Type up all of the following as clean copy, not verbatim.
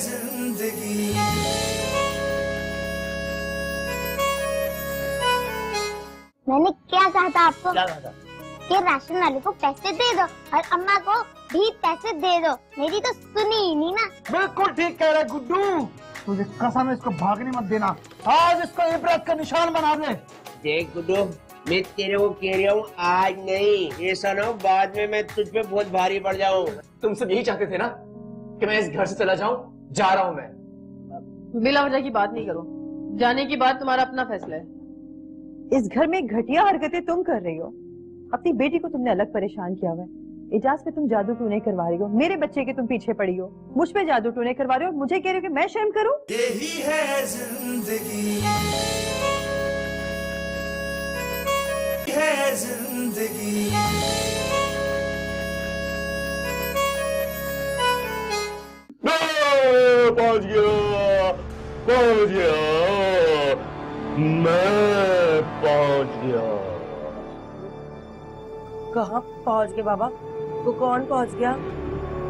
जिंदगी। मैंने क्या कहा था आपको? क्या कहा था? कि राशन वाले को पैसे दे दो और अम्मा को भी पैसे दे दो। मेरी तो सुनी ही नहीं ना। बिल्कुल ठीक कह रहा है गुड्डू। तुझे कसम है, इसको भागने मत देना। आज इसको इबरत का निशान बना दे। देख गुड्डू, मैं तेरे को कह रहा हूँ, आज नहीं, ऐसा ना हो बाद में मैं तुझ पे बहुत भारी पड़ जाऊँ। तुम सब यही चाहते थे ना कि मैं इस घर से चला जाऊं? जा रहा हूं मैं। बिला वजह की बात नहीं करो। जाने की बात तुम्हारा अपना फैसला है। इस घर में घटिया हरकतें तुम कर रही हो। अपनी बेटी को तुमने अलग परेशान किया हुआ है। इजाज पे तुम जादू क्यों नहीं करवा रही हो? मेरे बच्चे के तुम पीछे पड़ी हो। मुझ पे जादू क्यों नहीं करवा रही हो? मुझे कह रही हो कि मैं शर्म करूं? यही है जिंदगी, है जिंदगी। पहुंच गया, पहुंच गया, मैं पहुंच गया। कहाँ पहुंच गए बाबा? वो कौन पहुंच गया?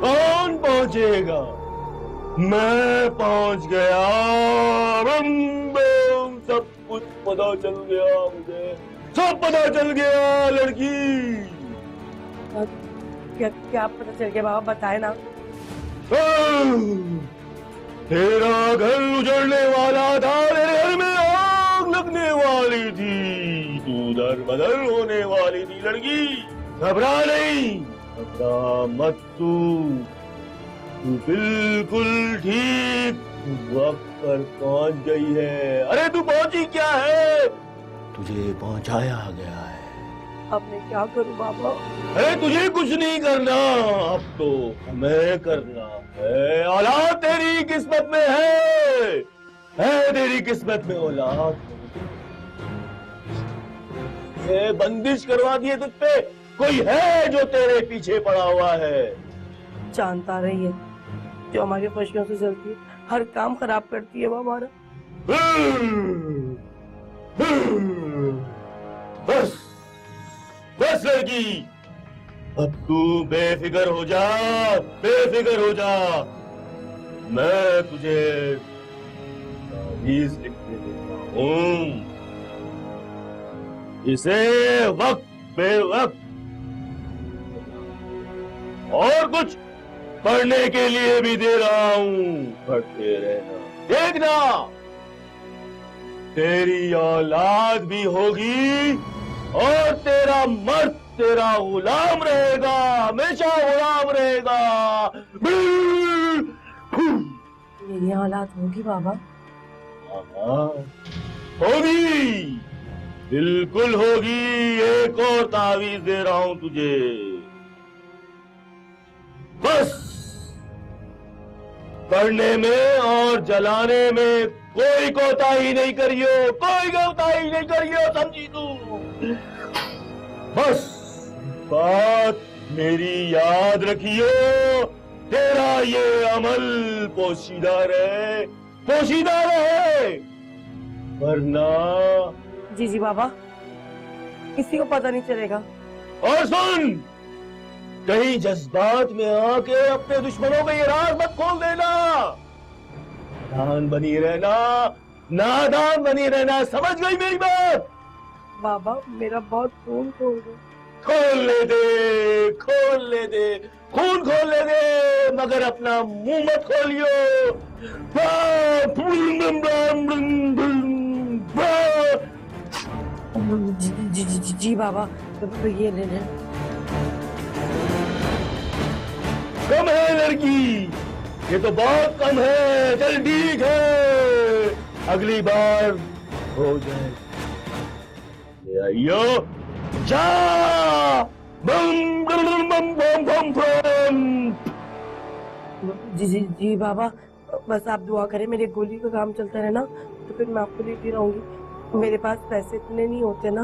कौन पहुंचेगा? मैं पहुंच गया। बम बम, सब कुछ पता चल गया मुझे, सब पता चल गया लड़की। क्या पता चल गया बाबा? बताए ना। तेरा घर उजड़ने वाला था, तेरे घर में आग लगने वाली थी, तू दर बदर होने वाली थी लड़की। घबरा नहीं, घबरा मत तू बिल्कुल ठीक वक्त पर पहुंच गई है। अरे तू पहुंची क्या है? तुझे पहुंचाया गया है। अब मैं क्या करूं बाबा? अरे तुझे कुछ नहीं करना, अब तो हमें करना है। औलाद तेरी किस्मत में है तेरी किस्मत में औलाद। ये बंदिश करवा दिए तुझ पे, कोई है जो तेरे पीछे पड़ा हुआ है। जानता रही है जो हमारी खुशियों से चलती है, हर काम खराब करती है वो हमारा। बस बस लड़की, अब तू बेफिक्र हो जा, बेफिक्र हो जा। मैं तुझे तावीज़ लिख के देता हूँ, इसे वक्त बे वक्त और कुछ पढ़ने के लिए भी दे रहा हूँ, पढ़ते रहना। देखना, तेरी औलाद भी होगी और तेरा मर्द तेरा गुलाम रहेगा, हमेशा गुलाम रहेगा। मेरी औलाद होगी बाबा? हाँ, होगी, बिल्कुल होगी। एक और तावीज़ दे रहा हूं तुझे। बस पढ़ने में और जलाने में कोई कोताही नहीं करियो, कोई कोताही नहीं करियो, समझी तू? बस बात मेरी याद रखियो, तेरा ये अमल पोशीदा रहे, पोशीदा रहे, वरना। जी बाबा, किसी को पता नहीं चलेगा। और सुन, कहीं जज्बात में आके अपने दुश्मनों का ये राज मत खोल देना। नादान बनी रहना, नादान बनी रहना, समझ गई मेरी बात? बाबा मेरा बहुत खून खोल दो। खोल ले दे, खोल ले दे, खून खोल ले दे, मगर अपना मुंह मत खोलियो। जी बाबा, तो ये ले ले। कम है लड़की, ये तो बहुत कम है। चल ठीक है, अगली बार हो जाए। ले आइयो, जा। बम बम बम बम बम बम। जी बाबा, बस आप दुआ करें मेरी गोली का काम चलता रहे ना, तो फिर मैं आपको देती रहूंगी। मेरे पास पैसे इतने नहीं होते ना।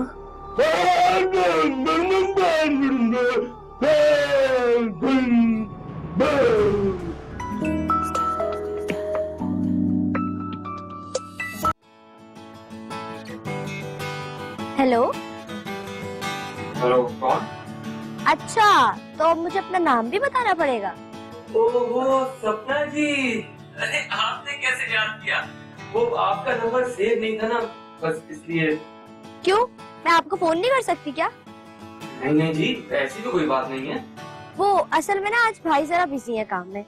हेलो। हेलो, कौन? अच्छा, तो अब मुझे अपना नाम भी बताना पड़ेगा? ओहो सपना जी, अरे आपने कैसे याद किया? वो आपका नंबर सेव नहीं था ना, बस इसलिए। क्यों, मैं आपको फोन नहीं कर सकती क्या? नहीं नहीं जी, ऐसी तो कोई बात नहीं है। वो असल में ना आज भाई जरा बिजी है काम में,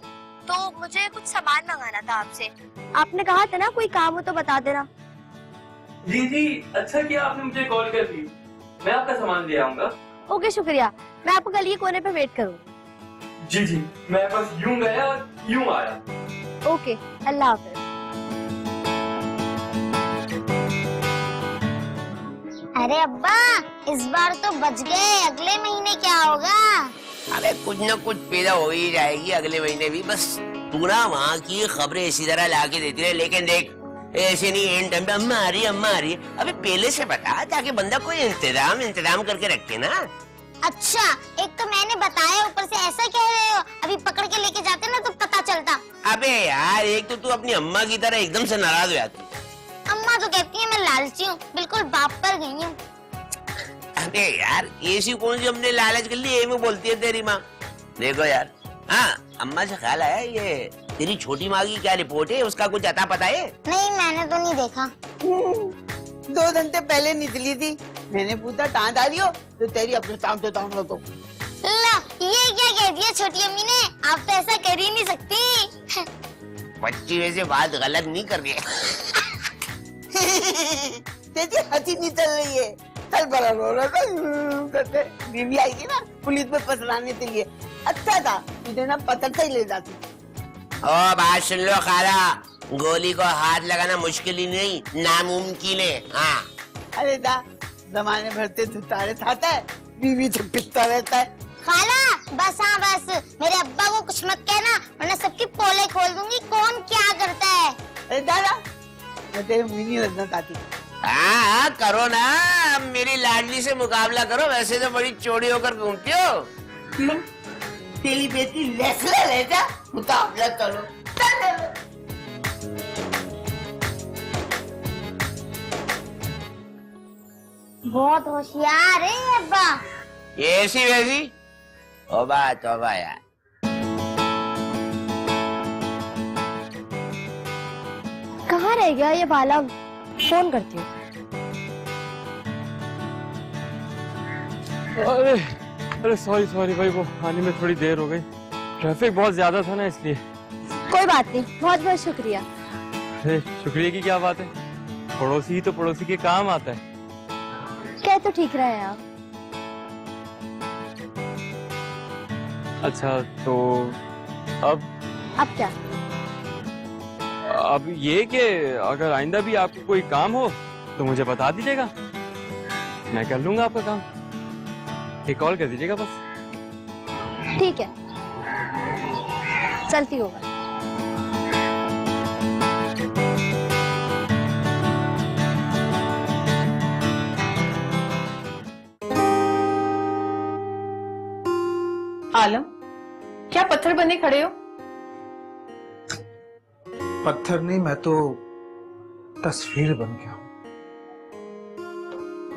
तो मुझे कुछ सामान मंगाना था आपसे। आपने कहा था ना कोई काम हो तो बता देना। जी जी, अच्छा किया आपने मुझे कॉल कर दी, मैं आपका सामान ले आऊंगा। ओके शुक्रिया, मैं आपको गली के कोने पे वेट करूँ। जी जी, मैं बस यूं गया यूं आया। ओके, अल्लाह हाफिज। अरे अब्बा, इस बार तो बच गए, अगले महीने क्या होगा? अबे कुछ न कुछ पैदा हो ही जाएगी अगले महीने भी। बस तू ना वहाँ की खबरें इसी तरह ला के देती रहे, लेकिन देख ऐसे नहीं एंड टाइम पे अम्मा आ रही है अम्मा आ रही है। अबे पहले से बता ताकि बंदा कोई इंतजाम करके रखे ना। अच्छा, एक तो मैंने बताया, ऊपर से ऐसा कह रहे हो। अभी पकड़ के लेके जाते ना तो पता चलता। अबे यार, एक तो तू अपनी अम्मा की तरह एकदम से नाराज हो जाती। अम्मा तो कहती है मैं लालची हूँ, बिल्कुल बाप पर गई हूँ। अबे यार, ऐसी कौन सी हमने लालच कर ली, ये में बोलती है तेरी माँ। देखो यार, हाँ अम्मा से ख्याल आया, ये तेरी छोटी माँ की क्या रिपोर्ट है, उसका कुछ अता पता है? नहीं, मैंने तो नहीं देखा। 2 घंटे पहले निकली थी, मैंने पूछा कहाँ जा रही हो, तो तेरी अपने काम से टाउन तो। ला, ये क्या कह दिया छोटी अम्मी ने? आप तो ऐसा कर ही नहीं सकती। बच्ची वैसे बात गलत नहीं कर रही है। तेरी हंसी नहीं चल रही है। कल बड़ा रो रहा था करते, बीवी आई थी ना पुलिस में पसराने के लिए। अच्छा था तुझे ना पता से ही ले जाती। ओ बात सुन लो खाला, गोली को हाथ लगाना मुश्किल ही नहीं, नामुमकिन है। हाँ अरे दा जमाने भरते तुतारे खाता है, बीवी से पिटता रहता है। खाला, बस हाँ बस, मेरे अब्बा को कुछ मत कहना, वरना सबकी पोले खोल दूंगी कौन क्या करता है। अरे दादा, मैं तेरे मुँह नहीं लगना चाहती। हाँ करो ना, मेरी लाडली से मुकाबला करो, वैसे तो बड़ी चौड़ी होकर घूमती हो। तेरी बेटी लेसले रह जा, मुकाबला करो। बहुत होशियार है अब्बा। ऐसी वैसी तौबा यार। कहाँ रह गया ये बालक? फोन करती हूँ। अरे सॉरी भाई, वो आने में थोड़ी देर हो गई, ट्रैफिक बहुत ज्यादा था ना इसलिए। कोई बात नहीं, बहुत बहुत शुक्रिया। अरे शुक्रिया की क्या बात है, पड़ोसी ही तो पड़ोसी के काम आता है। कह तो ठीक रहे आप। अच्छा तो अब क्या? अब ये कि अगर आइंदा भी आपको कोई काम हो तो मुझे बता दीजिएगा, मैं कर लूंगा आपका काम। एक कॉल कर दीजिएगा बस। ठीक है, चलती होगा। आलम, क्या पत्थर बने खड़े हो? पत्थर नहीं, मैं तो तस्वीर बन गया हूँ।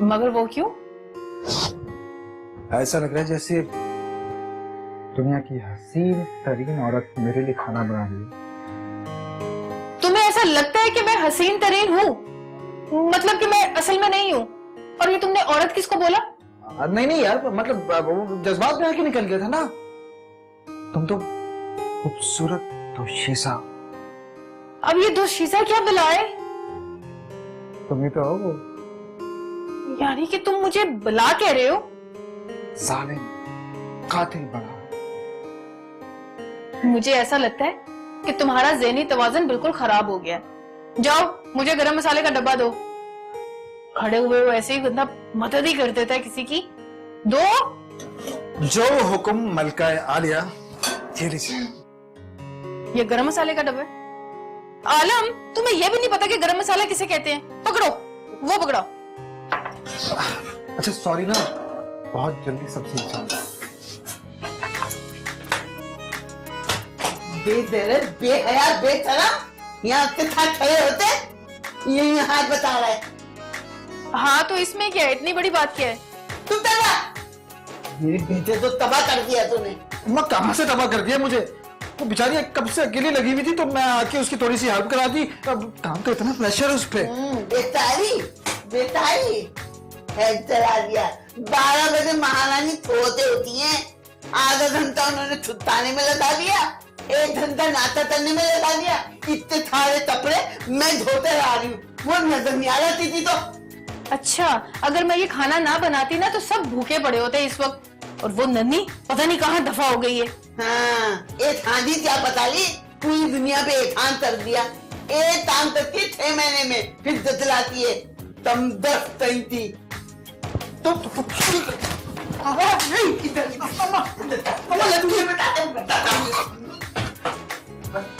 मगर वो क्यों? ऐसा लग रहा है जैसे दुनिया की हसीन तरीन औरत मेरे लिए खाना बना रही है। तुम्हें ऐसा लगता है कि मैं हसीन तरीन हूँ? मतलब कि मैं असल में नहीं हूँ? और ये तुमने औरत किसको बोला? नहीं यार, मतलब वो जज्बात में आके निकल गया था ना। तुम तो खूबसूरत दोशीसा। अब ये दोशीसा क्या बुलाए? तुम ही तो हो वो। यानी कि तुम मुझे बुला कह रहे हो? जालिम, कातिल बड़ा। मुझे ऐसा लगता है कि तुम्हारा ज़हनी तवाज़ुन बिल्कुल खराब हो गया है। जाओ, मुझे गरम मसाले का डब्बा दो। खड़े हुए वो ऐसे ही बंदा मदद ही कर देता है किसी की। दो। जो हुक्म मलका आलिया। ये लीजिए। ये गरम मसाले का डब्बा है? आलम, तुम्हें यह भी नहीं पता कि गरम मसाला किसे कहते हैं? पकड़ो, वो पकड़ो। अच्छा सॉरी ना, बहुत जल्दी सब सीख जाऊंगा। बेहया बेशरम, यहाँ से खड़े होते यही हाथ बता रहा है। हाँ तो इसमें क्या है, इतनी बड़ी बात क्या है? तू तबाह, मेरे बेटे तो तबाह कर दिया तूने। मैं कहाँ से तबाह कर दिया मुझे? वो बेचारी कब से अकेली लगी हुई थी, तो मैं आके उसकी थोड़ी सी हेल्प करा दी। अब काम तो इतना प्रेशर है उस पे। बेतारी बेतारी हेल्प चला दिया। 12 बजे महारानी सोते होती हैं, आधा घंटा उन्होंने छुट्टाने में लगा दिया, 1 घंटा नाता करने में लगा दिया। इतने सारे कपड़े मैं धोते आ रही हूँ, वो नजर नहीं आ रही थी। तो अच्छा, अगर मैं ये खाना ना बनाती ना तो सब भूखे पड़े होते इस वक्त। और वो नन्ही पता नहीं कहाँ दफा हो गई है। हाँ, एक हांडी क्या पता ली, पूरी दुनिया पे एक हाथ कर दिया। एक काम करती है 6 महीने में, फिर जतलाती है। तुम 10 कहीं थी तो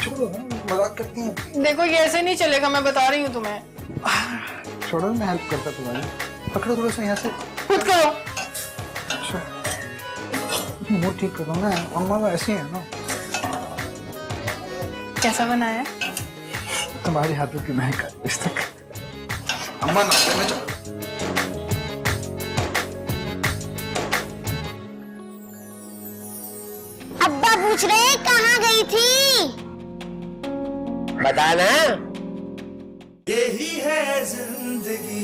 छोड़ो, मजाक करती हैं। देखो ये ऐसे नहीं चलेगा, मैं बता रही हूँ तुम्हें। छोड़ो, मैं हेल्प करता तुम्हारी। पकड़ो थोड़ा सा यहाँ से, खुद करो। मूड ठीक करो ना, अम्मा ऐसी है ना। कैसा बनाया? तुम्हारी हाथों की महक इस तक। अम्मा नाश्ते में चलो। अब्बा पूछ रहे हैं कहाँ गई थी? बताना। यही है जिंदगी।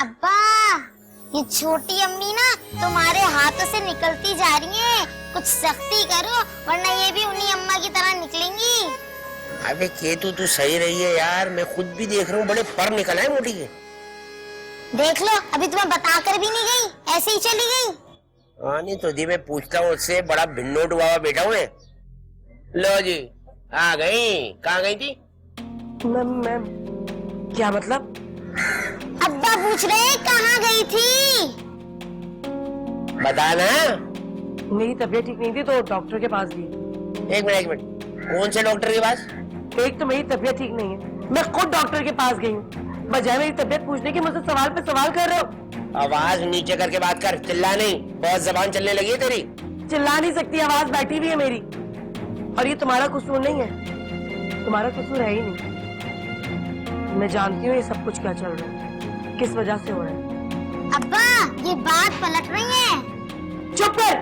अब्बा, ये छोटी अम्मी ना तुम्हारे हाथों से निकलती जा रही है, कुछ सख्ती करो वरना ये भी उन्हीं अम्मा की तरह निकलेंगी। अबे केतु तू सही रही है यार, मैं खुद भी देख रहा हूँ, बड़े पर निकल है मोटी के। देख लो, अभी तुम्हें बताकर भी नहीं गई, ऐसे ही चली गई। हाँ नहीं तो दी, मैं पूछता हूँ उससे, बड़ा भिन्नोट हुआ बेटा हूँ मैं। लो जी आ गई। कहाँ गई थी? मैम क्या मतलब? अब्बा पूछ रहे हैं कहाँ गई थी? बताना। मेरी तबीयत ठीक नहीं थी तो डॉक्टर के पास गई। एक मिनट, कौन से डॉक्टर के पास? एक तो मेरी तबीयत ठीक नहीं है, मैं खुद डॉक्टर के पास गई हूँ। बजाय मेरी तबीयत पूछने की मुझसे सवाल पे सवाल कर रहे हो। आवाज नीचे करके बात कर, चिल्ला नहीं, बहुत जबान चलने लगी है तेरी। चिल्ला नहीं सकती, आवाज बैठी हुई है मेरी। और ये तुम्हारा कसूर नहीं है, तुम्हारा कसूर है ही नहीं। मैं जानती हूँ ये सब कुछ क्या चल रहा है, किस वजह से हो रहा है। अब्बा ये बात पलट रही है। चुप कर,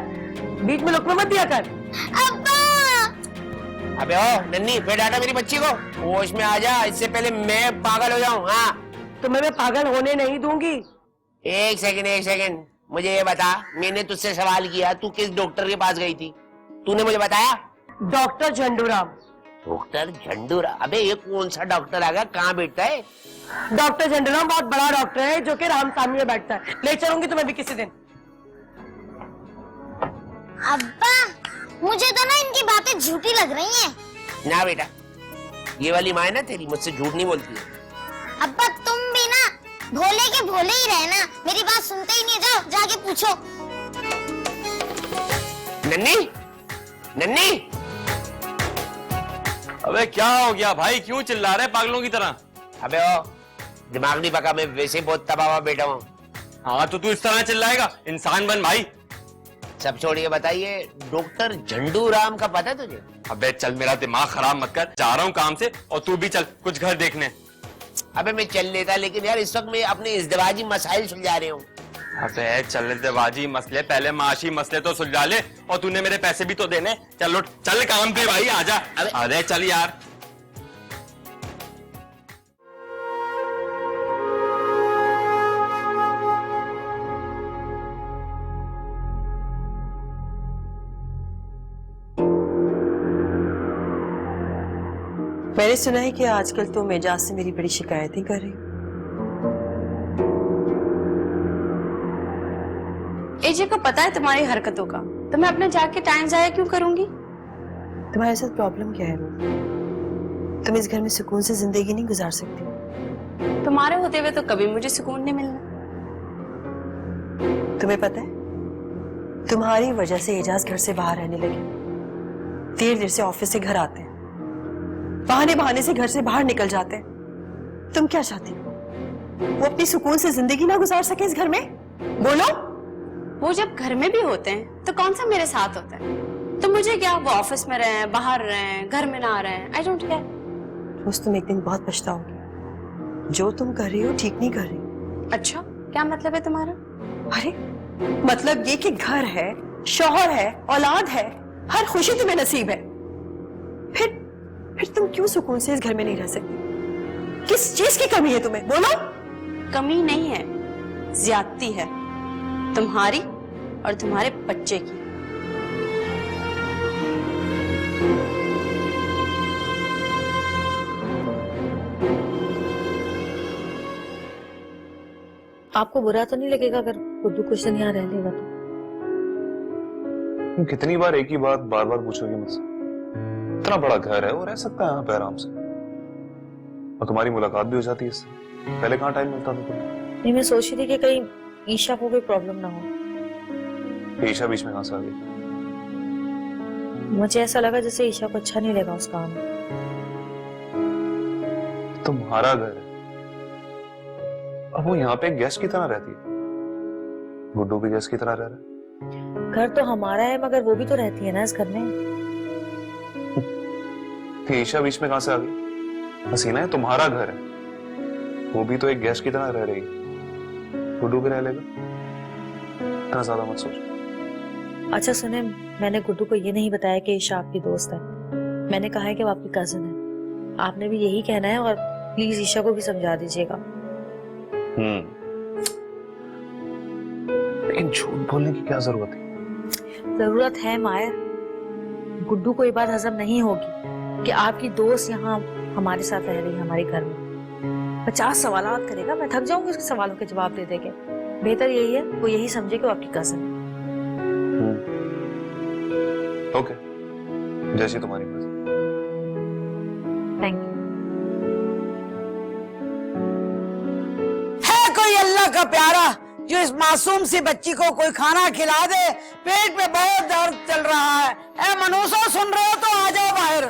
बीच में लुकमा मत दिया कर। अब्बा अबे ओ नन्ही, फिर डांटा मेरी बच्ची को। होश में आ जा, इससे पहले मैं पागल हो जाऊं। हाँ तुम्हें मैं पागल होने नहीं दूंगी। एक सेकंड, मुझे ये बता, मैंने तुझसे सवाल किया, तू किस डॉक्टर के पास गई थी? तूने मुझे बताया? डॉक्टर झंडूराम। डॉक्टर झंडूराम? अबे ये कौन सा डॉक्टर आ गया, कहाँ बैठता है? डॉक्टर झंडूराम बहुत बड़ा डॉक्टर है जो कि रामसामी में बैठता है। ले चलूंगी तुम्हें भी किसी दिन। अब्बा मुझे तो ना इनकी बातें झूठी लग रही हैं। ना बेटा, ये वाली माँ है ना तेरी, मुझसे झूठ नहीं बोलती है। अब्बा तुम भी ना भोले के भोले ही रहना, मेरी बात सुनते ही नहीं। जाओ जाके पूछो। नन्ही। अबे क्या हो गया भाई, क्यों चिल्ला रहे पागलों की तरह? अबे ओ दिमाग नहीं पका, मैं वैसे ही बहुत तबाह हुआ बेटा हूँ। हाँ तो तू इस तरह चिल्लाएगा, इंसान बन भाई। सब छोड़िए, बताइए डॉक्टर झंडूराम का पता है तुझे? अबे चल, मेरा दिमाग खराब मत कर, जा रहा हूँ काम से, और तू भी चल कुछ घर देखने। अबे मैं चल लेता, लेकिन यार इस वक्त मैं अपने इज़्दिवाजी मसाइल सुलझा रहे हूँ। अबे चल इज़्दिवाजी मसले, पहले माशी मसले तो सुलझा ले, और तूने मेरे पैसे भी तो देने। चल उठ, चल काम पे भाई, आजा। अरे चल यार। मैंने सुना है कि आजकल तुम एजाज से मेरी बड़ी शिकायतें कर रही हो। एजे को पता है तुम्हारी हरकतों का, तो मैं अपने जाके टाइम जाया क्यों करूंगी? तुम्हारे साथ प्रॉब्लम क्या है रूप? तुम इस घर में सुकून से जिंदगी नहीं गुजार सकती। तुम्हारे होते हुए तो कभी मुझे सुकून नहीं मिलना। तुम्हें पता है, तुम्हारी वजह से एजाज घर से बाहर रहने लगे। देर देर से ऑफिस से घर आते हैं, बहाने बहाने से घर से बाहर निकल जाते हैं। तुम क्या चाहती हो? वो अपनी सुकून से जिंदगी ना गुजार सके इस घर में? बोलो। वो जब घर में भी होते हैं तो कौन सा मेरे साथ होता है? तो मुझे क्या, वो ऑफिस में रहे, बाहर रहे, घर में ना रहे, आई डोंट केयर। उस तुम एक दिन बहुत पछताओगे। जो तुम कर रही हो ठीक नहीं कर रही। अच्छा क्या मतलब है तुम्हारा? अरे मतलब ये कि घर है, शौहर है, औलाद है, हर खुशी तुम्हें नसीब है, फिर तुम क्यों सुकून से इस घर में नहीं रह सकती? किस चीज की कमी है तुम्हें, बोलो। कमी नहीं है, ज्यादती है, तुम्हारी और तुम्हारे बच्चे की। आपको बुरा तो नहीं लगेगा अगर गुड्डू कुछ दिन यहाँ रह लेगा तो? तुम कितनी बार एक ही बात बार बार पूछोगी मुझसे? इतना बड़ा घर है, वो रह सकता है यहाँ पे आराम से, और तुम्हारी मुलाकात भी हो जाती है इससे। पहले कहाँ टाइम मिलता था तुम्हें? नहीं, मैं सोच रही थी कि कहीं ईशा को कोई प्रॉब्लम ना हो। ईशा बीच में कहाँ से आ गई? मुझे ऐसा लगा जैसे ईशा को अच्छा नहीं लगा उस काम में। तुम्हारा घर है, अब वो यहाँ पे एक गेस्ट की तरह रहती है, गुड्डू भी गेस्ट की तरह रह रहा है। घर तो हमारा है मगर वो भी तो रहती है ना इस घर में। ईशा बीच में कहाँ से आ गई? हसीना है, तुम्हारा घर है, वो भी तो एक गेस्ट की तरह रह रही है, गुड्डू भी रह लेगा, इतना ज्यादा मत सोच। अच्छा सुने, मैंने गुड्डू को ये नहीं बताया कि ईशा आपकी दोस्त है, मैंने कहा है कि वो आपकी कजिन है। आपने भी यही कहना है और प्लीज ईशा को भी समझा दीजिएगा। लेकिन झूठ बोलने की क्या जरूरत है? जरूरत है माया, गुड्डू को ये बात हजम नहीं होगी कि आपकी दोस्त यहाँ हमारे साथ रह रही है हमारे घर में। 50 सवाल करेगा, मैं थक जाऊंगी उसके सवालों के जवाब दे देके। बेहतर यही है वो यही समझे कि वो आपकी कजिन है। ओके, जैसी तुम्हारी मर्जी। Thank you. है कोई अल्लाह का प्यारा जो इस मासूम सी बच्ची को कोई खाना खिला दे? पेट में बहुत दर्द चल रहा है। ए मनूसो, सुन रहे हो तो आ जाओ बाहर।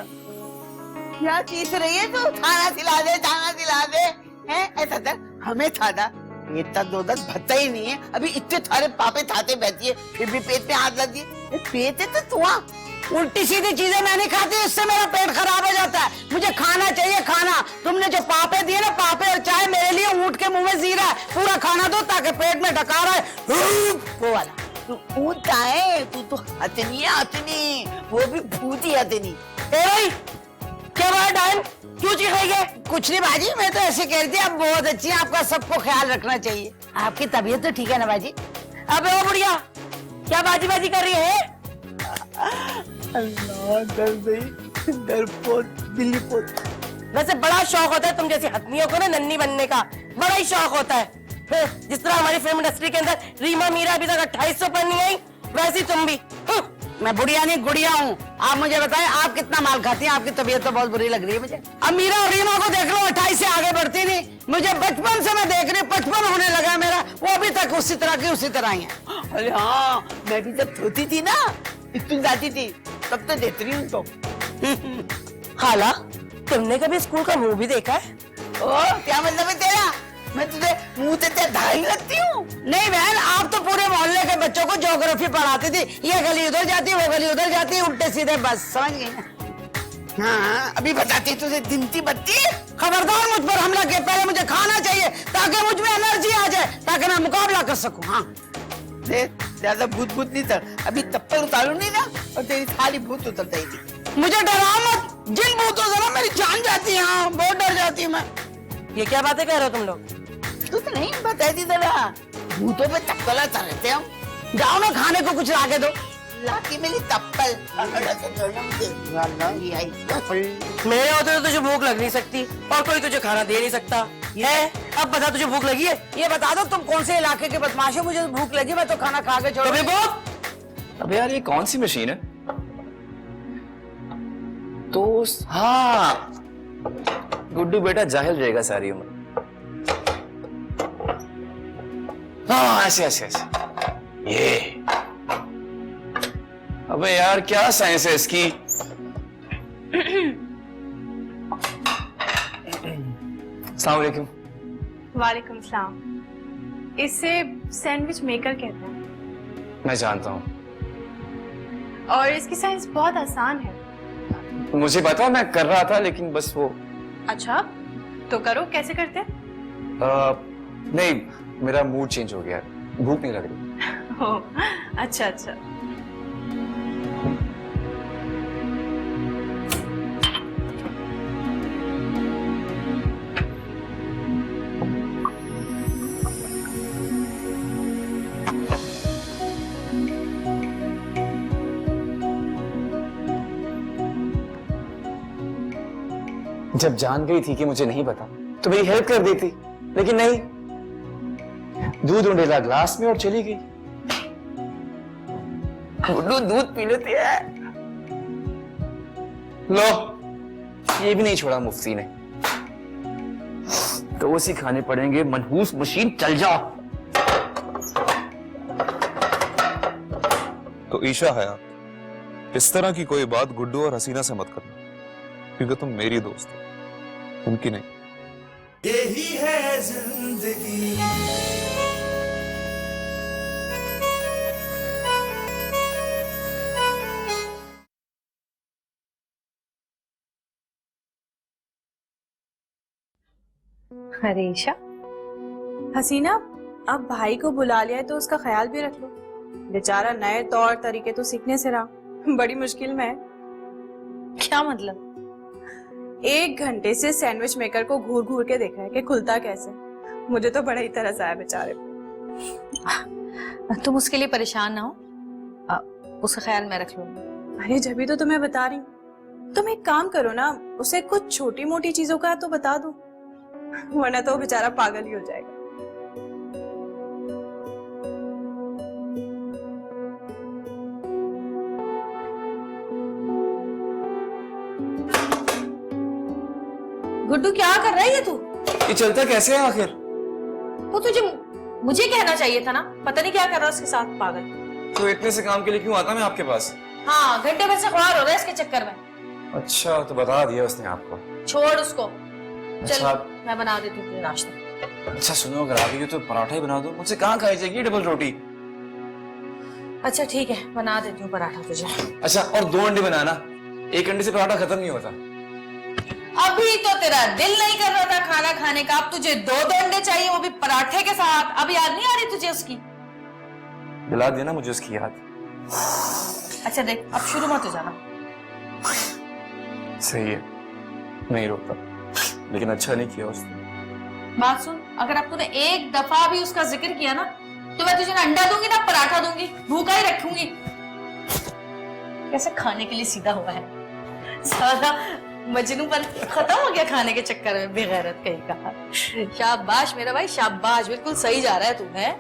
क्या चीज रही है तू? खाना खिला दे, खाना खिला दे। हैं ऐसा था हमें था ना, इतना दो दस भत्ता ही नहीं है, अभी इतने सारे पापे थाते बहती है, फिर भी पेट में हाथ लग दिए। पेट है तो तू उल्टी सीधी चीजें मैं नहीं खाती, इससे मेरा पेट खराब हो जाता है। मुझे खाना चाहिए, खाना। तुमने जो पापे दिए ना, पापे और चाय मेरे लिए ऊँट के मुंह में जीरा है, पूरा खाना दो ताकि पेट में डकार है वो वाला। तू ऊँट का है, तू तो हथनी है, हथनी, वो भी भूती हथनी। क्या बात डायन, क्यों चिढ़ाइए? कुछ नहीं बाजी, मैं तो ऐसे कह रही थी आप बहुत अच्छी हैं, आपका सबको ख्याल रखना चाहिए। आपकी तबीयत तो ठीक है ना बाजी? अबे ओ बुढ़िया, क्या बाजी बाजी कर रही है? अल्लाह कर दे, डरपोक बिल्लीपोक। वैसे बड़ा शौक होता है तुम जैसी हथनियों को ना नन्ही बनने का, बड़ा ही शौक होता है। जिस तरह हमारी फिल्म इंडस्ट्री के अंदर रीमा मीरा अभी तक 2800 पर नहीं आई, वैसी तुम भी। मैं बुढ़िया नहीं गुड़िया हूँ। आप मुझे बताएं आप कितना माल खाती हैं? आपकी तबीयत तो बहुत बुरी लग रही है मुझे। अब मीरा और रीमा को देख लो, 28 से आगे बढ़ती नहीं। मुझे बचपन से मैं देख रही, 55 होने लगा मेरा, वो अभी तक उसी तरह की उसी तरह ही है। अरे हाँ, मैं भी जब धोती थी ना, स्कूल जाती थी, तब तो देती रही उनको। खाला, तुमने कभी स्कूल का मुंह भी देखा है? ओ, क्या मतलब है तेरा? मैं तुझे मुंह से ढाई लगती हूँ? नहीं बहन, आप तो पूरे मोहल्ले के बच्चों को ज्योग्राफी पढ़ाती थी, ये गली उधर जाती है, वो गली उधर जाती है, उल्टे सीधे, बस समझ गई ना? हाँ, अभी बताती तुझे दिनती बत्ती। खबरदार मुझ पर हमला के पहले मुझे खाना चाहिए ताकि मुझ में एनर्जी आ जाए, ताकि मैं मुकाबला कर सकूं। हाँ देख, ज्यादा भूत भूत नहीं था, अभी तप्पल उतारू नहीं ना और तेरी सारी भूत उतर जाएगी। मुझे डरा मत, जिन भूतों से ना मेरी जान जाती है। हाँ, बहुत डर जाती है मैं। ये क्या बातें कह रहे हो तुम लोग? तू तो नहीं बताई थी जरा, भूतों पे तप्पल रहते हम। जाओ ना खाने को कुछ लाके दो। लाके मेरी तप्पल। मेरे होते तो तुझे भूख लग नहीं सकती और कोई तुझे खाना दे नहीं सकता है। अब बता तुझे भूख लगी है? ये बता दो तुम कौन से इलाके के बदमाश हो? मुझे भूख लगी, मैं तो खाना खा के छोड़। अबे यार ये कौन सी मशीन है? तो हाँ, गुड्डू बेटा जाहिल रहेगा सारी उम्र। हाँ ऐसे ऐसे ऐसे, ये अबे यार क्या साइंस है इसकी? अस्सलाम वालेकुम। वालेकुम सलाम। इसे सैंडविच मेकर कहते हैं। मैं जानता हूँ और इसकी साइंस बहुत आसान है। मुझे पता, मैं कर रहा था लेकिन बस वो। अच्छा तो करो, कैसे करते? नहीं, मेरा मूड चेंज हो गया। भूख नहीं लग रही। ओह, अच्छा अच्छा। जब जान गई थी कि मुझे नहीं पता तो मेरी हेल्प कर दी थी, लेकिन नहीं, दूध उंडेला ग्लास में और चली गई। गुड्डू दूध पी लेती है। लो, ये भी नहीं छोड़ा मुफ्ती ने। तो उसी खाने पड़ेंगे, मनहूस मशीन चल जा। तो ईशा है, इस तरह की कोई बात गुड्डू और हसीना से मत करना, क्योंकि तुम मेरी दोस्त हो, उनकी नहीं। यही है जिंदगी। अरे ईशा, हसीना, अब भाई को बुला लिया है तो उसका ख्याल भी रख लो। बेचारा नए तौर तरीके तो सीखने से रहा, बड़ी मुश्किल में है। क्या मतलब? 1 घंटे से सैंडविच मेकर को घूर घूर के देखा है कि खुलता कैसे। मुझे तो बड़ा ही तरस आया बेचारे पे। तुम उसके लिए परेशान ना हो, उसका ख्याल मैं रख लूंगी। अरे जब तो मैं बता रही हूँ, तुम एक काम करो ना, उसे कुछ छोटी मोटी चीजों का तो बता दो, वरना तो बेचारा पागल ही हो जाएगा। गुड्डू, क्या कर रहा है ये तू? ये चलता कैसे है आखिर? तो तुझे मुझे कहना चाहिए था ना, पता नहीं क्या कर रहा है उसके साथ, पागल। तो इतने से काम के लिए क्यों आता मैं आपके पास? हाँ, घंटे भर से ख्वार हो रहा है इसके चक्कर में। अच्छा, तो बता दिया उसने आपको। छोड़ उसको, चल अच्छा, मैं बना देती हूँ नाश्ता। अच्छा सुनो, अगर आ गई हो तो पराठा ही बना दो। मुझसे कहाँ खाई जाएगी डबल रोटी? अच्छा ठीक है, बना देती हूँ पराठा तुझे। अच्छा, और 2 अंडे बनाना, 1 अंडे से पराठा खत्म नहीं होता। अभी तो तेरा दिल नहीं कर रहा था खाना खाने का, अब तुझे 2 अंडे चाहिए, वो भी पराठे के साथ। अब याद नहीं आ रही तुझे उसकी? दिला देना मुझे उसकी याद। अच्छा देख, अब शुरू मत हो जाना। सही है, नहीं रोता, लेकिन अच्छा नहीं किया उसने। बात सुन, अगर अब तूने एक दफा भी उसका जिक्र किया ना, तो मैं तुझे ना अंडा दूंगी ना पराठा दूंगी, भूखा ही रखूंगी। कैसे खाने के लिए सीधा हुआ है, सारा मजनूपन खत्म हो गया खाने के चक्कर में, बेगैरत कहीं का। शाबाश मेरा भाई, शाबाश, बिल्कुल सही जा रहा है तू। है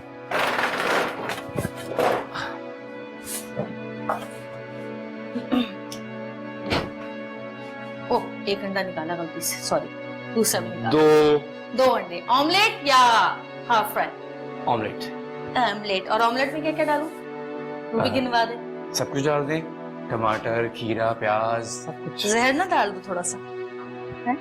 ओ, 1 अंडा निकाला गलती से, सॉरी, दूसरा भी निकाला। 2 अंडे, ऑमलेट या हाफ फ्राई? ऑमलेट। ऑमलेट, और ऑमलेट में क्या क्या डालूं? वो भी गिनवा दे। सब कुछ डाल दे, टमाटर, खीरा, प्याज, सब कुछ। जहर ना डाल दो थोड़ा सा, है?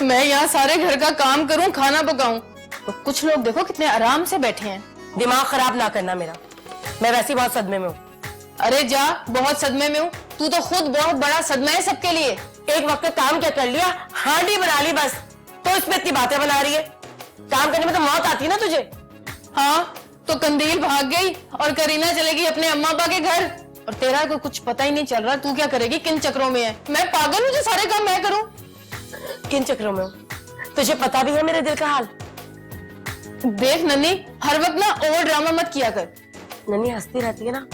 मैं यहाँ सारे घर का काम करूँ, खाना पकाऊं, और कुछ लोग देखो कितने आराम से बैठे हैं। दिमाग खराब ना करना मेरा, मैं वैसे ही बहुत सदमे में हूँ। अरे जा, बहुत सदमे में हूँ, तू तो खुद बहुत बड़ा सदमा है सबके लिए। एक वक्त काम क्या कर लिया, हांडी बना ली बस, तो इसमें इतनी बातें बना रही है। काम करने में तो मौत आती है ना तुझे। हाँ, तो कंदील भाग गई और करीना चलेगी अपने अम्मा पापा के घर, और तेरा को कुछ पता ही नहीं चल रहा तू क्या करेगी, किन चक्रों में है। मैं पागल हूँ जो सारे काम मैं करूँ? किन चक्रों में हूँ? तुझे पता भी है मेरे दिल का हाल। देख नन्नी, हर वक्त ना ओवर ड्रामा मत किया कर। नन्नी हंसती रहती है ना,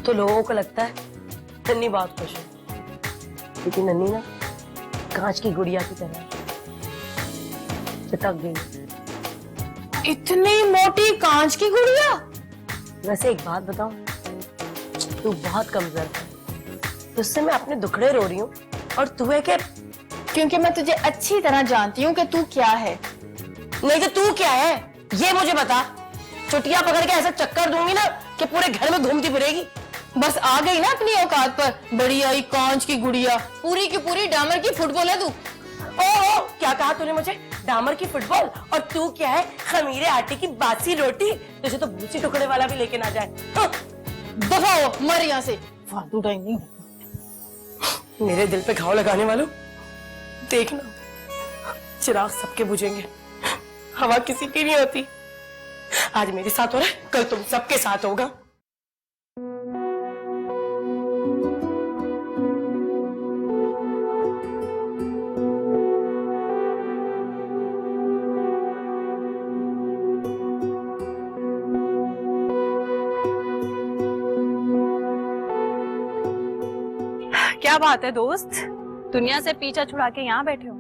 तो लोगों को लगता है नन्नी बहुत खुश है, क्योंकि नन्नी ना कांच की गुड़िया की तरह चिपक गई। इतनी मोटी कांच की गुड़िया? वैसे एक बात बताऊं, तू बहुत कमजोर है, तुझसे मैं अपने दुखड़े रो रही हूँ, और तू है कि क्योंकि मैं तुझे अच्छी तरह जानती हूँ कि तू क्या है। नहीं तो तू क्या है ये मुझे बता। चुटिया पकड़ के ऐसा चक्कर दूंगी ना कि पूरे घर में घूमती फिरेगी। बस आ गई ना अपनी औकात पर, बड़ी आई कांच की गुड़िया, पूरी की पूरी डामर की फुटबॉल है तू। ओ, क्या कहा तूने मुझे? डामर की फुटबॉल? और तू क्या है, खमीरे आटे की बासी रोटी? तुझे तो भूसी टुकड़े वाला भी लेके ना जाए। हाँ। दफा हो, मर यहाँ से, फालतू टाइम नहीं। मेरे दिल पे घाव लगाने वालों, देखना चिराग सबके बुझेंगे, हवा किसी की नहीं होती। आज मेरे साथ हो रहा है, कल तुम सबके साथ होगा। क्या बात है दोस्त, दुनिया से पीछा छुड़ा के यहाँ बैठे हो?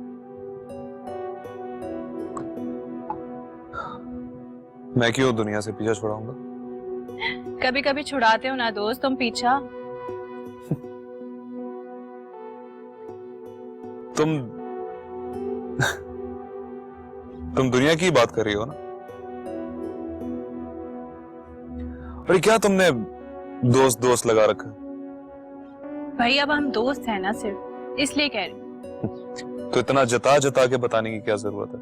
मैं क्यों दुनिया से पीछा छुड़ाऊंगा? कभी कभी छुड़ाते हो ना दोस्त तुम पीछा। तुम दुनिया की बात कर रही हो ना? अरे क्या तुमने दोस्त दोस्त लगा रखा? भाई अब हम दोस्त हैं ना, सिर्फ इसलिए कह रही हूँ। तो इतना जता जता के बताने की क्या जरूरत है?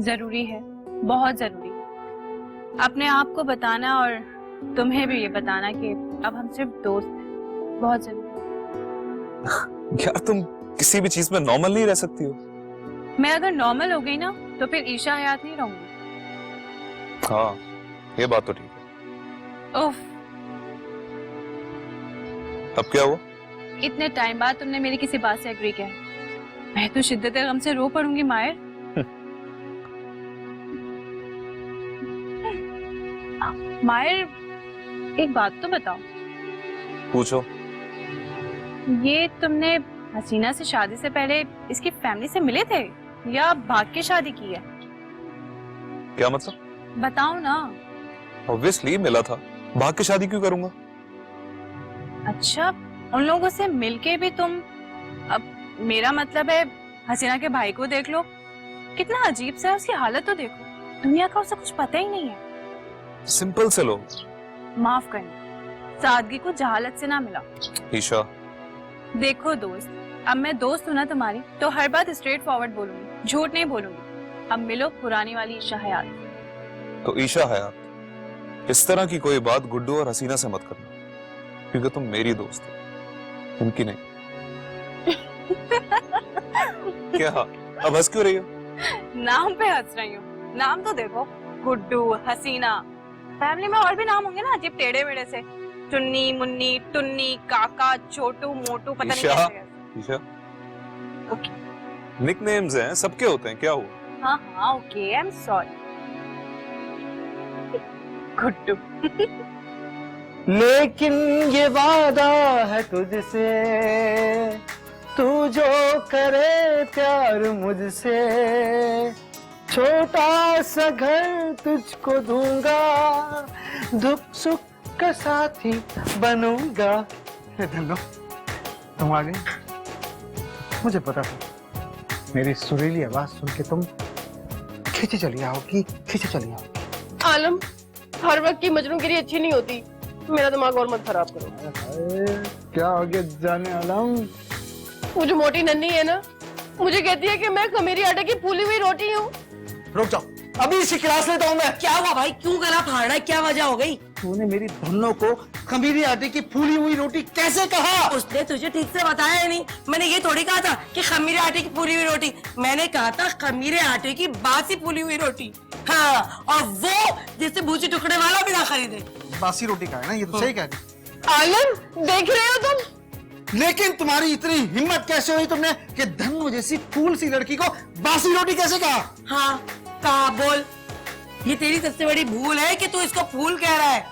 जरूरी है, बहुत जरूरी। अपने आप को बताना और तुम्हें भी ये बताना कि अब हम सिर्फ दोस्त हैं, बहुत जरूरी। क्या तुम किसी भी चीज में नॉर्मल नहीं रह सकती हो? मैं अगर नॉर्मल हो गई ना तो फिर ईशा हयात नहीं रहूंगी। हाँ, ये बात तो ठीक है। उफ, अब क्या हुआ? इतने टाइम बाद तुमने मेरी किसी बात से एग्री किया। मैं तो शिद्दत गम से रो पड़ूंगी मायर। मायर, एक बात तो बताओ। पूछो। ये तुमने हसीना से शादी से पहले इसकी फैमिली से मिले थे या भाग के शादी की है? क्या मतलब? बताओ ना। ऑब्वियसली मिला था, भाग के शादी क्यों करूंगा? अच्छा, उन लोगों से मिलके भी तुम, अब मेरा मतलब है हसीना के भाई को देख लो, कितना अजीब सा है, उसकी हालत तो देखो। दुनिया का उसे कुछ पता ही नहीं है। सिंपल से लो। माफ करना, सादगी को जहालत से ना मिला। ईशा, देखो दोस्त, अब मैं दोस्त हूं ना तुम्हारी, तो हर बात स्ट्रेट फॉरवर्ड बोलूंगी, झूठ नहीं बोलूंगी। अब मिलो पुरानी वाली ईशा हयात। तो ईशा हयात, इस तरह की कोई बात गुड्डू और हसीना से मत करना, क्योंकि तुम मेरी दोस्त हो, उनकी नहीं। क्या अब हंस क्यों रही हो? नाम पे हंस रही हूँ। नाम तो देखो, गुड्डू, हसीना। फैमिली में और भी नाम होंगे ना अजीब टेढ़े मेढ़े से, चुन्नी, मुन्नी, टुन्नी, काका, छोटू, मोटू, पता नहीं कैसे। ईशा, निकनेम्स हैं, सबके होते हैं, क्या हुआ? हाँ हाँ okay, I am sorry. Guddu. लेकिन ये वादा है तुझसे, तू जो करे प्यार मुझसे, छोटा सा घर तुझको दूंगा, दुख सुख का साथी बनूंगा। धन्नो, तुम आ गई। मुझे पता था मेरी सुरीली आवाज सुन के तुम खींचे चली आओगी, खींचे चली आओगी। आलम, हर वक्त की मजनूगिरी अच्छी नहीं होती, मेरा दिमाग और मत खराब करो। क्या हो गया जाने आलम? वो जो मोटी नन्ही है ना, मुझे कहती है कि मैं खमीरी आटे की फूली हुई रोटी हूँ। रुक जाओ, अभी इसी क्लास लेता हूँ मैं। क्या हुआ भाई, क्यों गला फाड़ना है, क्या वजह हो गई? तूने मेरी धन्नो को खमीरी आटे की फूली हुई रोटी कैसे कहा? उसने तुझे ठीक से बताया ही नहीं। मैंने ये थोड़ी कहा था कि खमीरे आटे की फूली हुई रोटी, मैंने कहा था खमीरे आटे की बासी फूली हुई रोटी। हाँ, और वो जिससे भूसी टुकड़े वाला भी ना खरीदे। बासी रोटी का है ना, ये तो सही कह रही। आलम, देख रहे हो तुम? लेकिन तुम्हारी इतनी हिम्मत कैसे हुई तुमने कि धन्नो जैसी फूल सी लड़की को बासी रोटी कैसे कहा? हाँ कहा, बोल। ये तेरी सबसे बड़ी भूल है कि तू इसको फूल कह रहा है।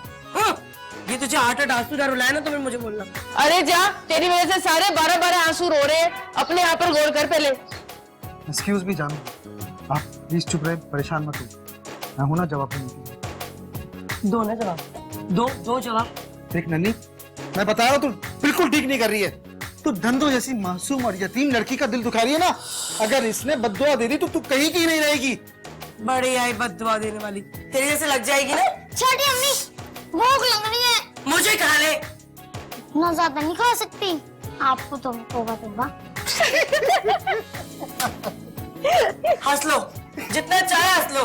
ये तुझे 8-8 आंसू ना रुलाए ना तो फिर मुझे बोलना। अरे जा, तेरी वजह से सारे 12-12 आंसू रो रहे हैं। अपने आप पर गौर कर पहले। एक्सक्यूज मी जानू, आप प्लीज चुप रहे, परेशान मत हो। मैं हूं ना जवाब देने के लिए। दो ना जवाब, दो जवाब। देख नन्ही, मैं बता रहा हूँ तू बिल्कुल ठीक नहीं कर रही है। तू धंधो जैसी मासूम और यतीम लड़की का दिल दुखा रही है ना। अगर इसने बद्दुआ दे दी तो तू कहीं की नहीं रहेगी। बड़ी आई बद्दुआ देने वाली, तेरे जैसे लग जाएगी ना। छोटी अम्मी, भूख लग रही है। मुझे खा ले। इतना ज्यादा नहीं खा सकती, आपको तो होगा तो हंस लो, जितना चाहे हंस लो।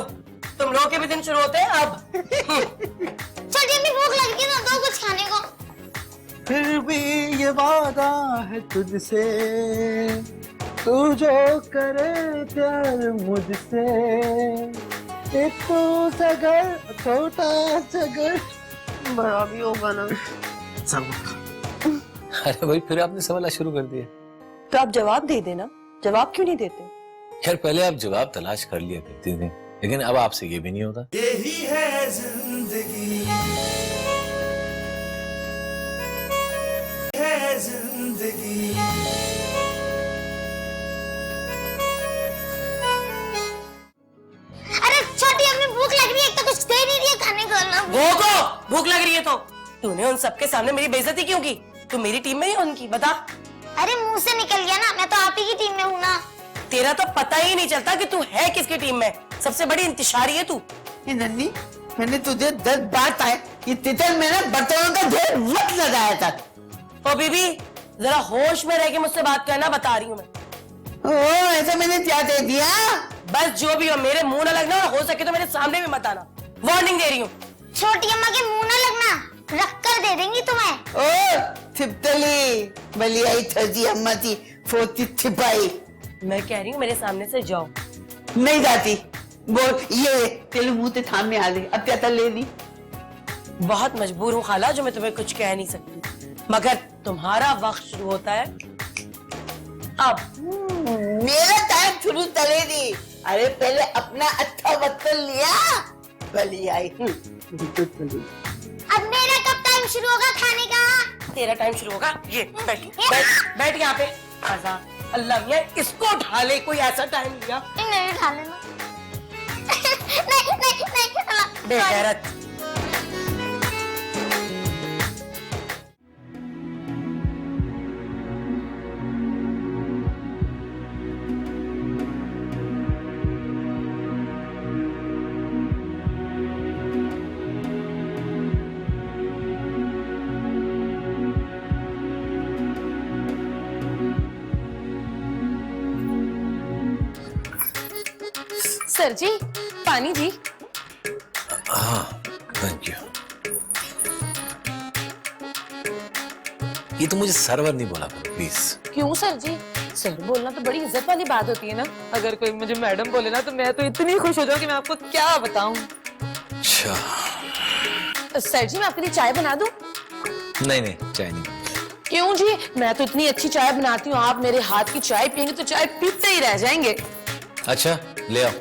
तुम लोग के भी दिन शुरू होते हैं अब। छोटी अम्मी, भूख लग रही है ना, दो कुछ खाने को। फिर भी ये वादा है तुझसे, तू जो करे प्यार मुझसे, एक तो सगर छोटा सगर बड़ा भी होगा ना। अरे भाई फिर आपने सवाल शुरू कर दिया। तो आप जवाब दे देना, जवाब क्यों नहीं देते? यार पहले आप जवाब तलाश कर लिया करती थी, लेकिन अब आपसे ये भी नहीं होता। यही है जिंदगी, है जिंदगी। अरे छोटी अम्मी भूख लग रही है, एक तो कुछ दे नहीं रही है खाने को ना। वो को भूख लग रही है तो तूने उन सबके सामने मेरी बेइज्जती क्यों की? तू मेरी टीम में ही उनकी बता। अरे मुंह से निकल गया ना, मैं तो आप ही की टीम में हूँ ना। तेरा तो पता ही नहीं चलता कि तू है किसकी टीम में। सबसे बड़ी इंतशारी है तू। ये नन्ही, मैंने तुझे 10 बार कहा ये तितर में ना बर्तनों का ढेर मत लगाया था। ओ बीबी जरा होश में रह के मुझसे बात करना, बता रही हूँ मैं। ओ ऐसा मैंने क्या दे दिया? बस जो भी हो मेरे मुंह ना लगना, और हो सके तो मेरे सामने भी मत आना। वार्निंग दे रही हूँ। छोटी अम्मा के मुंह ना लगना, रख कर दे देंगी तुम्हें। ओ थिपतली बलियाई थर्जी अम्मा थी, फोती छिपाई। मैं कह रही हूँ मेरे सामने से जाओ। नहीं जाती। बोल ये तेरे मुंह ते थामे आ ले, अब क्या कर ले ली? बहुत मजबूर हूँ खाला, जो मैं तुम्हें कुछ कह नहीं सकती, मगर तुम्हारा वक्त शुरू होता है अब। मेरा टाइम शुरू चले दी। अरे पहले अपना अच्छा बर्तन लिया, बलियाई। अब मेरा कब टाइम शुरू होगा खाने का? तेरा टाइम शुरू होगा। ये बैठ यहाँ पे। आजा अल्लाह मियां, इसको उठा ले। कोई ऐसा टाइम लिया? नहीं उठा लेना। नहीं बेगैरत। सर जी पानी जी। हाँ थैंक यू। ये तो मुझे सर्वर नहीं बोला करो प्लीज। क्यों सर जी? सर बोलना तो बड़ी इज्जत वाली बात होती है ना। अगर कोई मुझे मैडम बोले ना तो मैं तो इतनी खुश हो जाऊं कि मैं आपको क्या बताऊं। अच्छा सर जी मैं आपके लिए चाय बना दूं? नहीं नहीं चाय नहीं। क्यों जी? मैं तो इतनी अच्छी चाय बनाती हूँ, आप मेरे हाथ की चाय पियेंगे तो चाय पीते ही रह जाएंगे। अच्छा ले आओ।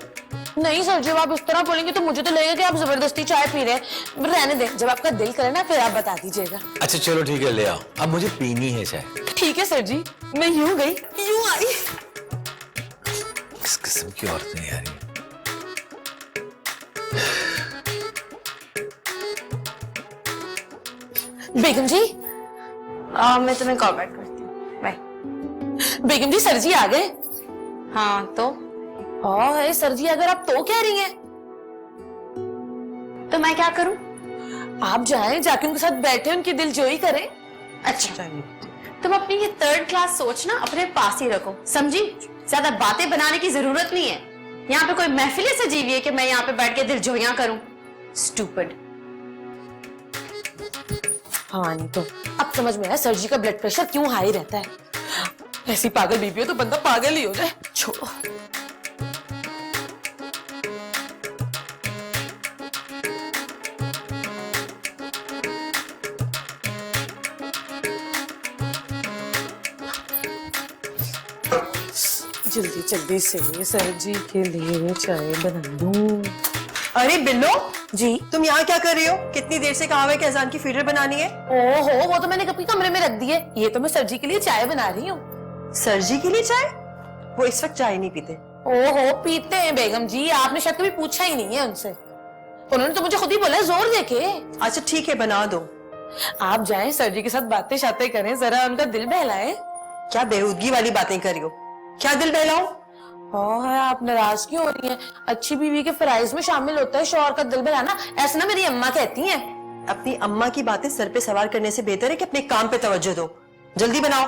नहीं सर जी, जब आप इस तरह बोलेंगे तो मुझे तो लगेगा कि आप जबरदस्ती चाय पी रहे हैं। रहने दें, जब आपका दिल करे ना फिर आप बता दीजिएगा। अच्छा चलो ठीक है ले आओ, अब मुझे पीनी है चाय। ठीक है सर जी, मैं यूं गई यूं आई। किस किस्म की औरतें यार ये। बेगम जी मैं तुम्हें कॉल बैक करती हूँ, बाय। बेगम जी सर जी आ गए। हाँ तो है सर जी, अगर आप तो कह रही हैं तो मैं क्या करूं? आप जाएं, जाके उनके साथ बैठे उनकी दिलजोई करें। अच्छा तुम अपनी ये 3rd क्लास सोच ना अपने पास ही रखो, समझी? ज्यादा बातें बनाने की जरूरत नहीं है। यहाँ पे कोई महफिल सजीवी है कि मैं यहाँ पे बैठ के दिलजोइयां करूं? स्टूपिड। हाँ नहीं तो अब समझ में आया सर जी का ब्लड प्रेशर क्यों हाई रहता है। ऐसी पागल बीबी हो तो बंदा पागल ही हो जाए। छोड़ो। जल्दी जल्दी से सर जी के लिए चाय बना दूं। अरे बिल्लो जी तुम यहाँ क्या कर रही हो? कितनी देर से कहा हुआ है कि अजान की फीडर बनानी है? ओहो वो तो मैंने कभी कमरे में रख दी है। ये तो मैं सर जी के लिए चाय बना रही हूँ। सर जी के लिए चाय? वो इस वक्त चाय नहीं पीते। ओहो पीते हैं बेगम जी, आपने शायद कभी पूछा ही नहीं है उनसे। उन्होंने तो मुझे खुद ही बोला जोर देके। अच्छा ठीक है बना दो। आप जाएं सर जी के साथ बातें शातें करें, जरा उनका दिल बहलाएं। क्या बेहूदगी वाली बातें कर रही हो? क्या दिल बहलाओ? है आप नाराज क्यों हो रही हैं? अच्छी बीवी के फराइज में शामिल होता है शौहर का दिल बहलाना, ऐसा ना मेरी अम्मा कहती हैं। अपनी अम्मा की बातें सर पे सवार करने से बेहतर है कि अपने काम पे तवज्जो दो। जल्दी बनाओ।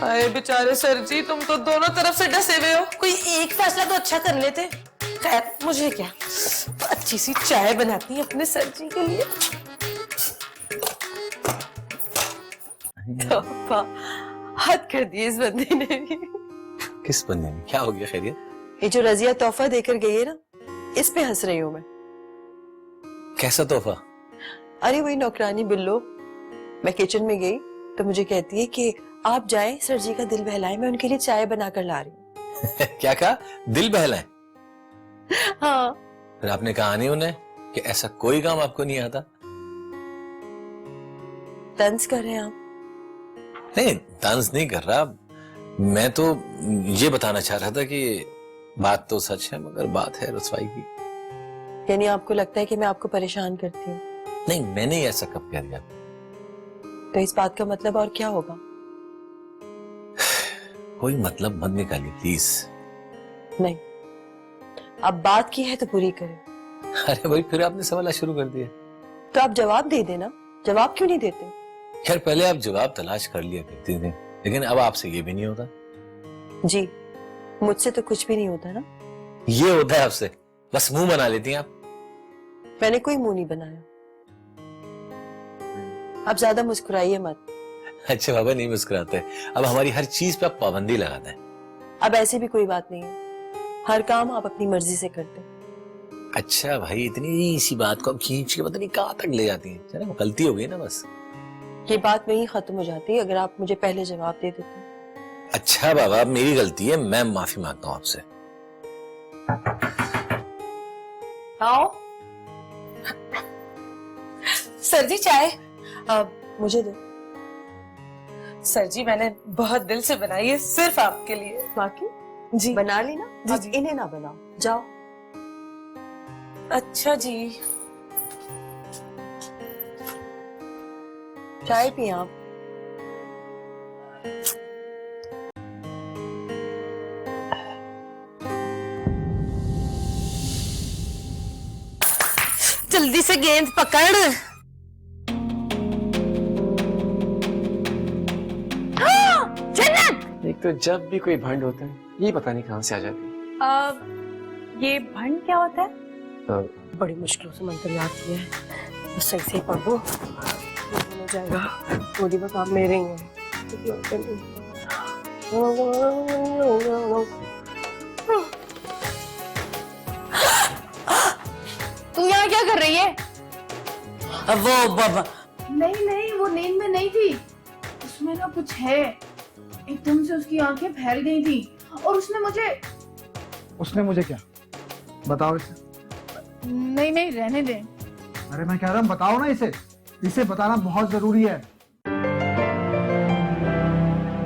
अरे बेचारे सर जी, तुम तो दोनों तरफ से डसे हुए हो। कोई एक फैसला तो अच्छा कर लेते। खैर मुझे क्या, तो अच्छी सी चाय बनाती है अपने सर जी के लिए। हद कर दी इस बंदे ने भी। किस बंदे ने? क्या हो गया? खैरियत? ये जो रजिया तोहफा देकर गई है ना, इस पे हंस रही हूँ मैं। कैसा तोहफा? अरे वही नौकरानी बिल्लो। मैं किचन में गई तो मुझे कहती है कि आप जाएं सर जी का दिल बहलाएं, मैं उनके लिए चाय बनाकर ला रही हूँ। क्या कहा? दिल बहलाए? हाँ। फिर आपने कहा नहीं उन्हें कि ऐसा कोई काम आपको नहीं आता? तंज कर रहे हैं आप? नहीं, तंज नहीं कर रहा। मैं तो ये बताना चाह रहा था कि बात तो सच है मगर बात है रुसवाई की। यानी आपको लगता है कि मैं आपको परेशान करती हूँ? नहीं, मैंने ऐसा कब कह दिया? तो इस बात का मतलब और क्या होगा? कोई मतलब मत निकालिए प्लीज। नहीं, अब बात की है तो पूरी करें। अरे भाई, फिर आपने सवाल शुरू कर दिया। तो आप जवाब दे देना। जवाब क्यों नहीं देते? खैर, पहले आप जवाब तलाश कर लिया करती थी, लेकिन अब आपसे ये भी नहीं होता। जी, मुझसे तो कुछ भी नहीं होता ना। ये होता है आपसे, बस मुंह बना लेती हैं आप। मैंने कोई मुंह नहीं बनाया। आप ज्यादा मुस्कुराइए मत। अच्छा बाबा, नहीं मुस्कुराते। अब हमारी हर चीज पे आप पाबंदी लगाते हैं। अब ऐसे भी कोई बात नहीं है, हर काम आप अपनी मर्जी से करते हैं। अच्छा भाई, इतनी सी बात को आप खींच के पता नहीं कहाँ तक ले जाती हैं। चलो, गलती हो गई ना बस। ये बात वहीं खत्म हो जाती अगर आप मुझे पहले जवाब दे देते। अच्छा बाबा, अब मेरी गलती है, मैं माफी मांगता हूँ आपसे। आओ सर जी, चाय मुझे दो। सर जी, मैंने बहुत दिल से बनाई है, सिर्फ आपके लिए। बाकी जी बना ली ना? जी, अब जी। इन्हें ना बनाओ, जाओ। अच्छा जी। चाय पिए आप। जल्दी से गेंद पकड़। जन्नत! एक तो जब भी कोई भंड होता है, ये पता नहीं कहाँ से आ जाती है। ये भंड क्या होता है? बड़ी मुश्किलों से मंत्र याद किया है, बस सही से पढ़ो, हो जाएगा। थोड़ी बहुत आप मेरे ही हैं। तुम यहाँ क्या कर रही है? अब वो बाबा नहीं नहीं, वो नींद में नहीं थी, उसमें ना कुछ है। एकदम से उसकी आंखें फैल गई थी और उसने मुझे क्या बताओ इसे? नहीं नहीं, रहने दे। अरे मैं कह रहा हूँ बताओ ना इसे, इसे बताना बहुत जरूरी है।